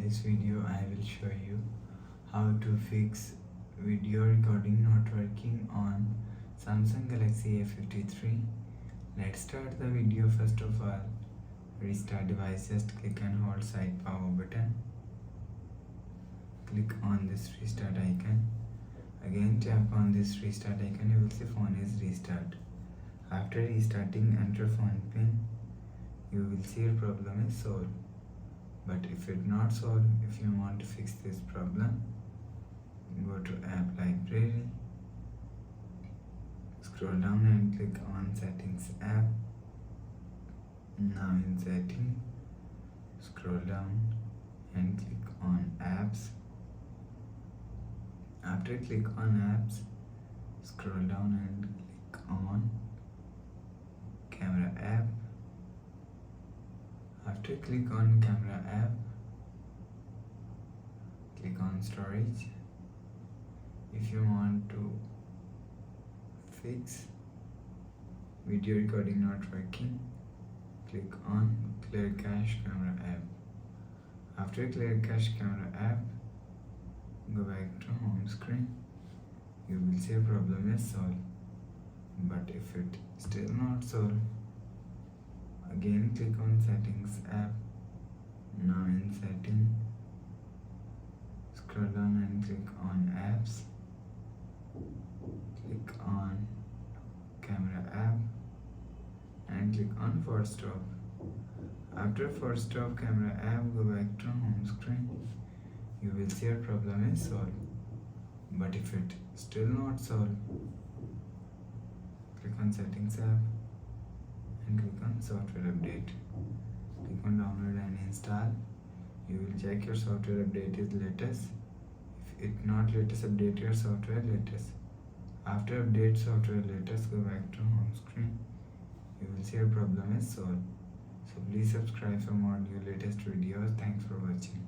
this video I will show you how to fix video recording not working on Samsung Galaxy A53. Let's start the video. First of all, restart device. Just click and hold side power button. Click on this restart icon. Again tap on this restart icon. You will see phone is restart. After restarting, enter phone pin. You will see your problem is solved. But if it's not solved, if you want to fix this problem, go to app library, scroll down and click on settings app. Now in setting, scroll down and click on apps. After click on apps, scroll down and click on camera app. After click on camera app, click on storage. If you want to fix video recording not working, click on clear cache camera app. After clear cache camera app, go back to home screen. You will see a problem is solved. But if it still not solved, again click on settings app. Now in setting, scroll down and click on apps. Click on camera app and click on force stop. After force stop camera app, go back to home screen. You will see your problem is solved. But if it still not solved, click on settings app and click on software update. Click on download and install. You will check your software update is latest. If it not latest, update your software latest. After update software latest, go back to home screen. You will see your problem is solved. So please subscribe for more new latest videos. Thanks for watching.